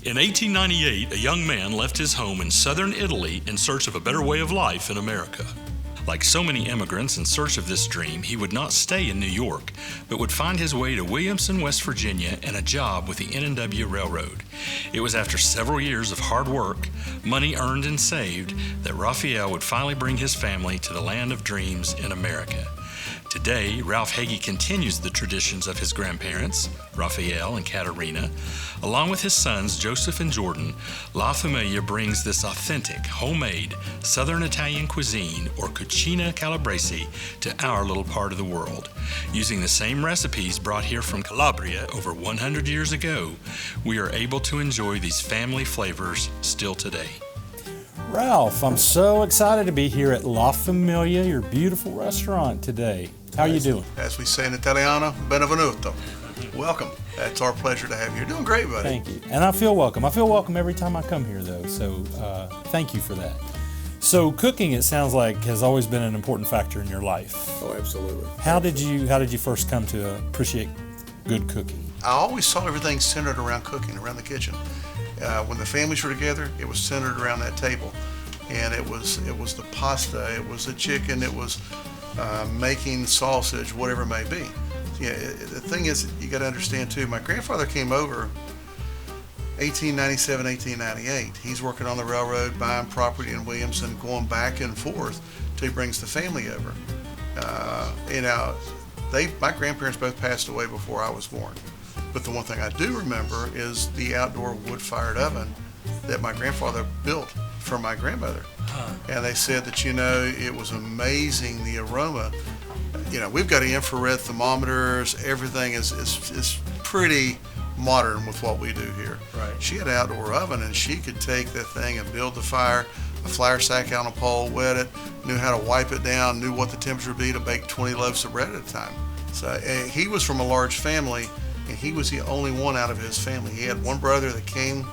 In 1898, a young man left his home in southern Italy in search of a better way of life in America. Like so many immigrants in search of this dream, he would not stay in New York, but would find his way to Williamson, West Virginia, and a job with the N&W Railroad. It was after several years of hard work, money earned and saved, that Raphael would finally bring his family to the land of dreams in America. Today, Ralph Hagy continues the traditions of his grandparents, Raphael and Katerina. Along with his sons, Joseph and Jordan, La Famiglia brings this authentic, homemade, Southern Italian cuisine, or cucina calabrese, to our little part of the world. Using the same recipes brought here from Calabria over 100 years ago, we are able to enjoy these family flavors still today. Ralph, I'm so excited to be here at La Famiglia, your beautiful restaurant today. How are you doing? As we say in Italiano, benvenuto. Welcome. It's our pleasure to have you. You're doing great, buddy. Thank you. And I feel welcome. I feel welcome every time I come here, though, so thank you for that. So cooking, it sounds like, has always been an important factor in your life. Oh, absolutely. How did you first come to appreciate good cooking? I always saw everything centered around cooking, around the kitchen. When the families were together, it was centered around that table, and it was the pasta, it was the chicken, it was making sausage, whatever it may be. Yeah, the thing is, you got to understand too. My grandfather came over 1897, 1898. He's working on the railroad, buying property in Williamson, going back and forth till he brings the family over. My grandparents both passed away before I was born. But the one thing I do remember is the outdoor wood-fired oven that my grandfather built for my grandmother. And they said that, it was amazing, the aroma. We've got infrared thermometers. Everything is pretty modern with what we do here. Right. She had an outdoor oven, and she could take that thing and build the fire, a flour sack out on a pole, wet it, knew how to wipe it down, knew what the temperature would be to bake 20 loaves of bread at a time. So he was from a large family, and he was the only one out of his family. He had one brother that came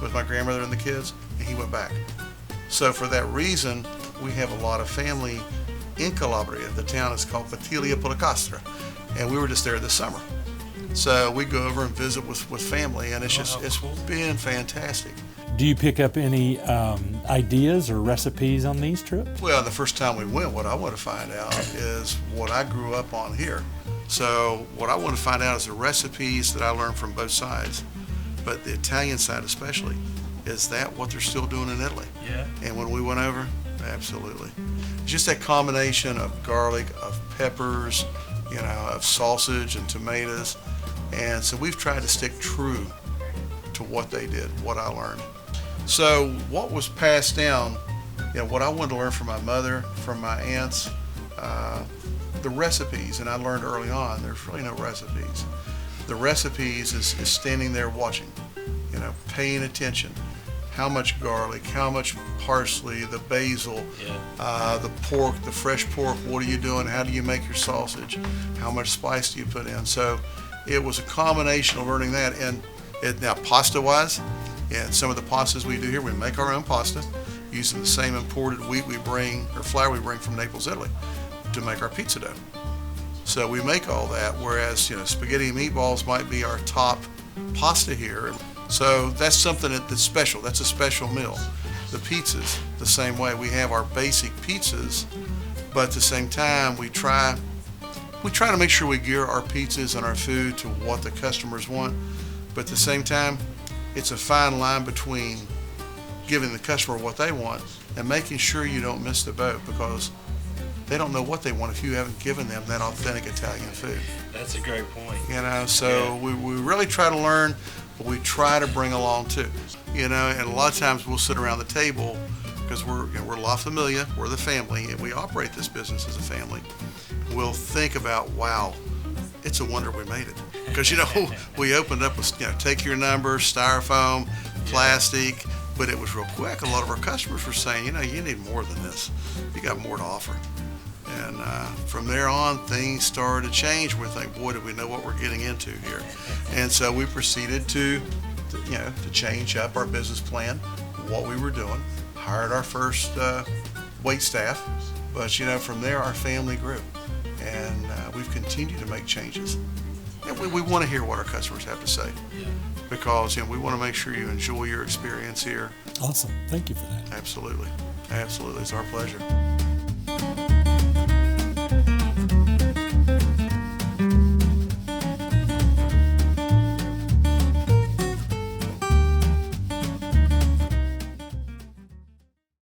with my grandmother and the kids, and he went back. So for that reason, we have a lot of family in Calabria. The town is called Batiglia Policastra, and we were just there this summer. So we go over and visit with family, and it's been fantastic. Do you pick up any ideas or recipes on these trips? Well, the first time we went, what I want to find out is what I grew up on here. So what I want to find out is the recipes that I learned from both sides, but the Italian side especially. Is that what they're still doing in Italy? Yeah. And when we went over, absolutely. Just that combination of garlic, of peppers, of sausage and tomatoes. And so we've tried to stick true to what they did, what I learned. So what was passed down, what I wanted to learn from my mother, from my aunts, the recipes, and I learned early on, there's really no recipes. The recipes is standing there watching, paying attention. How much garlic, how much parsley, the basil, the pork, the fresh pork, what are you doing? How do you make your sausage? How much spice do you put in? So it was a combination of learning that. And now pasta-wise, some of the pastas we do here, we make our own pasta using the same imported wheat flour we bring from Naples, Italy, to make our pizza dough. So we make all that, whereas spaghetti and meatballs might be our top pasta here. So that's something that's special. That's a special meal. The pizzas, the same way. We have our basic pizzas, but at the same time, we try to make sure we gear our pizzas and our food to what the customers want. But at the same time, it's a fine line between giving the customer what they want and making sure you don't miss the boat, because they don't know what they want if you haven't given them that authentic Italian food. That's a great point. So we really try to learn, but we try to bring along too. And a lot of times we'll sit around the table because we're La Famiglia, we're the family, and we operate this business as a family. We'll think about, wow, it's a wonder we made it. Because we opened up with take your number, styrofoam, plastic, but it was real quick. A lot of our customers were saying, you need more than this. You got more to offer. And from there on, things started to change. We think, boy, do we know what we're getting into here. And so we proceeded to change up our business plan, what we were doing, hired our first wait staff. But, from there, our family grew. And we've continued to make changes. And we want to hear what our customers have to say, because we want to make sure you enjoy your experience here. Awesome. Thank you for that. Absolutely. Absolutely. It's our pleasure.